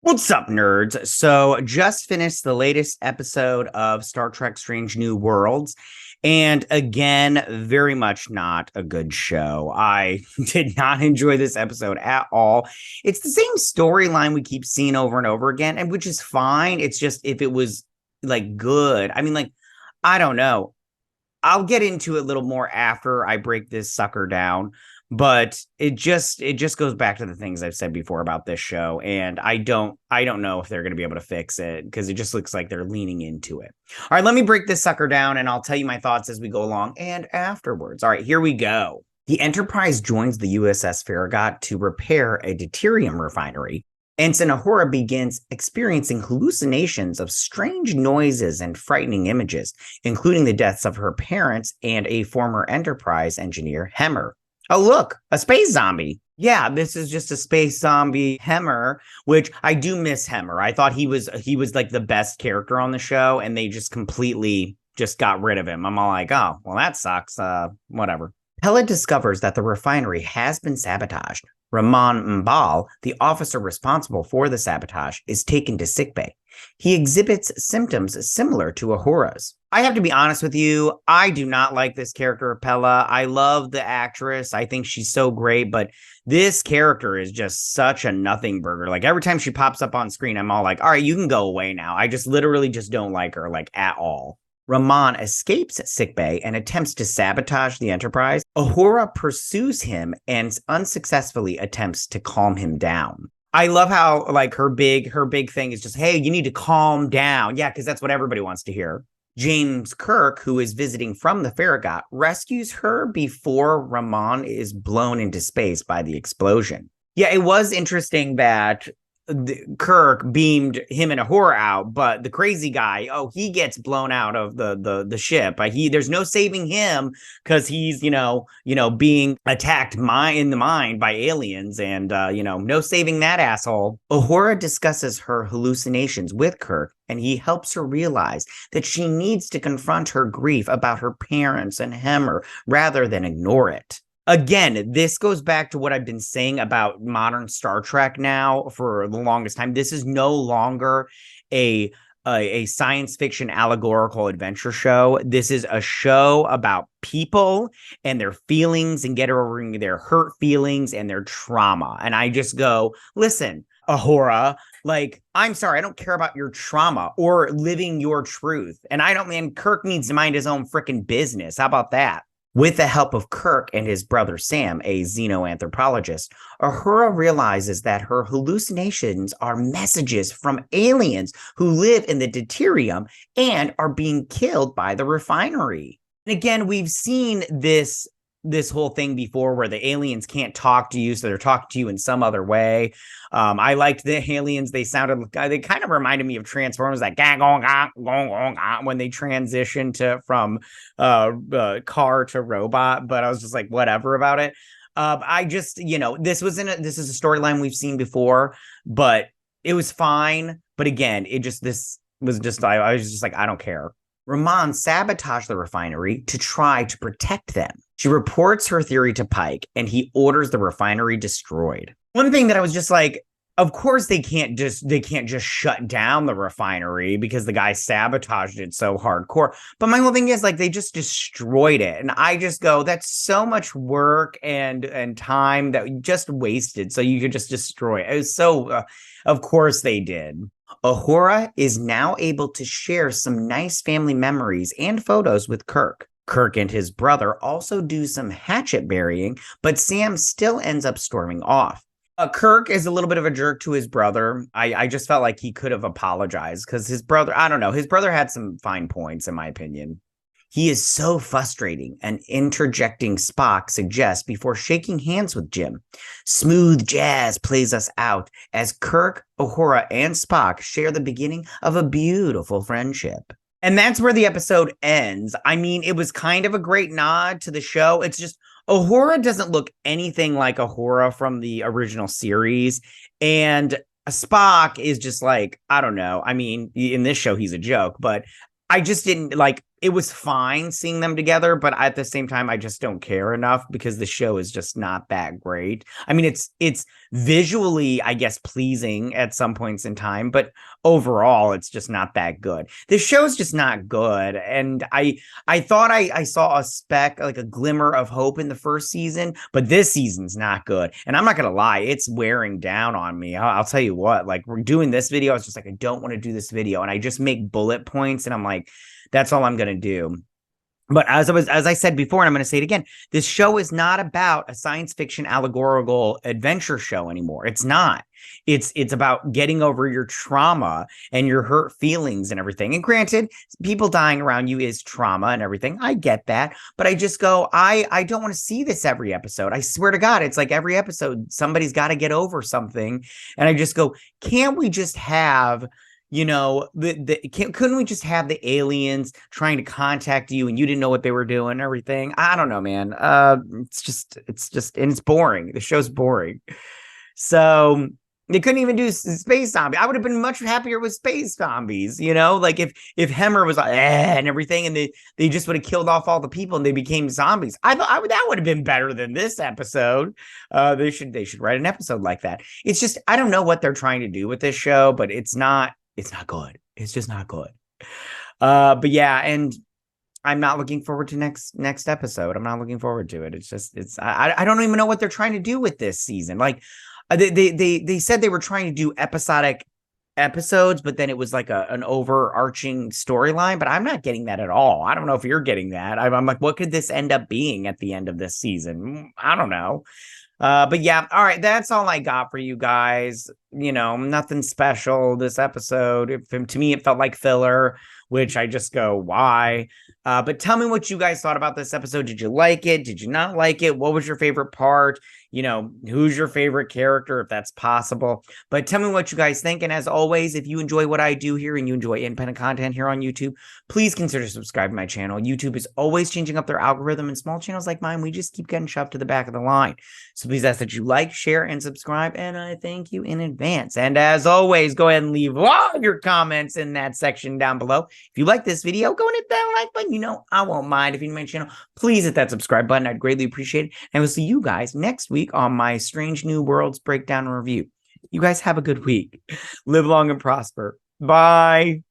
What's up, nerds? So, just finished the latest episode of Star Trek Strange New Worlds. And again, very much not a good show. I did not enjoy this episode at all. It's the same storyline we keep seeing over and over again, and which is fine. It's just if it was like good. I don't know. I'll get into it a little more after I break this sucker down, but it just goes back to the things I've said before about this show, and I don't know if they're going to be able to fix it because it just looks like they're leaning into it. All right, let me break this sucker down and I'll tell you my thoughts as we go along and afterwards. All right, here we go. The Enterprise joins the USS Farragut to repair a deuterium refinery. Ensign Uhura begins experiencing hallucinations of strange noises and frightening images, including the deaths of her parents and a former Enterprise engineer, Hemmer. Oh, look, a space zombie. Yeah, this is just a space zombie, Hemmer, which I do miss Hemmer. I thought he was like the best character on the show, and they just completely just got rid of him. I'm all like, oh, well, that sucks. Whatever. Pella discovers that the refinery has been sabotaged. Rahman Mbal, the officer responsible for the sabotage, is taken to sickbay. He exhibits symptoms similar to Uhura's. I have to be honest with you, I do not like this character of Pella. I love the actress. I think she's so great, but this character is just such a nothing burger. Like every time she pops up on screen, I'm all like, all right, you can go away now. I just literally just don't like her, like at all. Rahman escapes sickbay and attempts to sabotage the Enterprise. Uhura pursues him and unsuccessfully attempts to calm him down. I love how like her big thing is just, hey, you need to calm down. Yeah, because that's what everybody wants to hear. James Kirk, who is visiting from the Farragut, rescues her before Rahman is blown into space by the explosion. Yeah, it was interesting that Kirk beamed him and Uhura out, but the crazy guy, he gets blown out of the ship. There's no saving him because he's being attacked in the mind by aliens, and no saving that asshole. Uhura discusses her hallucinations with Kirk, and he helps her realize that she needs to confront her grief about her parents and Hemmer rather than ignore it. Again, this goes back to what I've been saying about modern Star Trek now for the longest time. This is no longer a science fiction allegorical adventure show. This is a show about people and their feelings and getting over their hurt feelings and their trauma. And I just go, listen, Uhura, like, I'm sorry, I don't care about your trauma or living your truth. And Kirk needs to mind his own freaking business. How about that? With the help of Kirk and his brother Sam, a xenoanthropologist, Uhura realizes that her hallucinations are messages from aliens who live in the deuterium and are being killed by the refinery. And again, we've seen this whole thing before where the aliens can't talk to you, so they're talking to you in some other way. I liked the aliens. They kind of reminded me of Transformers, like when they transitioned from car to robot, but I was just like, whatever about it. This is a storyline we've seen before, but it was fine. But again, I was just like, I don't care. Rahman sabotaged the refinery to try to protect them. She reports her theory to Pike, and he orders the refinery destroyed. One thing that I was just like, of course they can't just shut down the refinery because the guy sabotaged it so hardcore. But my whole thing is like they just destroyed it, and I just go, that's so much work and time that we just wasted. So you could just destroy it. It was so, of course they did. Uhura is now able to share some nice family memories and photos with Kirk. Kirk and his brother also do some hatchet burying, but Sam still ends up storming off. Kirk is a little bit of a jerk to his brother. I just felt like he could have apologized because his brother, I don't know, his brother had some fine points in my opinion. He is so frustrating, and interjecting Spock suggests before shaking hands with Jim. Smooth jazz plays us out as Kirk, Uhura, and Spock share the beginning of a beautiful friendship. And that's where the episode ends. I mean, it was kind of a great nod to the show. It's just, Uhura doesn't look anything like Uhura from the original series. And Spock is just like, I don't know. I mean, in this show, he's a joke, but I just didn't like, it was fine seeing them together, but at the same time, I just don't care enough because the show is just not that great. I mean, it's visually, I guess, pleasing at some points in time, but overall, it's just not that good. The show's just not good, and I thought I saw a speck, like a glimmer of hope in the first season, but this season's not good. And I'm not gonna lie, it's wearing down on me. I'll tell you what, like we're doing this video, I was just like, I don't want to do this video, and I just make bullet points, and I'm like, that's all I'm going to do. But as I said before, and I'm going to say it again, this show is not about a science fiction allegorical adventure show anymore. It's not. It's about getting over your trauma and your hurt feelings and everything. And granted, people dying around you is trauma and everything. I get that. But I just go, I don't want to see this every episode. I swear to God, it's like every episode, somebody's got to get over something. And I just go, can't we just have couldn't we just have the aliens trying to contact you and you didn't know what they were doing and everything? I don't know, man. And it's boring. The show's boring. So they couldn't even do space zombies. I would have been much happier with space zombies, like if Hemmer was like, and everything, and they just would have killed off all the people and they became zombies. I thought that would have been better than this episode. They should write an episode like that. It's just, I don't know what they're trying to do with this show, but it's not good. It's just not good. But yeah, and I'm not looking forward to next episode. I'm not looking forward to it. I don't even know what they're trying to do with this season. Like they said they were trying to do episodic episodes, but then it was like an overarching storyline, but I'm not getting that at all. I don't know if you're getting that. I'm like, what could this end up being at the end of this season? I don't know. But yeah, all right, that's all I got for you guys. Nothing special this episode. To me, it felt like filler, which I just go, why? But tell me what you guys thought about this episode. Did you like it? Did you not like it? What was your favorite part? Who's your favorite character, if that's possible? But tell me what you guys think. And as always, if you enjoy what I do here and you enjoy independent content here on YouTube, please consider subscribing to my channel. YouTube is always changing up their algorithm, and small channels like mine, we just keep getting shoved to the back of the line. So please ask that you like, share, and subscribe, and I thank you in advance. And as always, go ahead and leave all your comments in that section down below. If you like this video, go and hit that like button. I won't mind. If you're new to my channel, please hit that subscribe button. I'd greatly appreciate it. And we'll see you guys next week on my Strange New Worlds breakdown and review. You guys have a good week. Live long and prosper. Bye.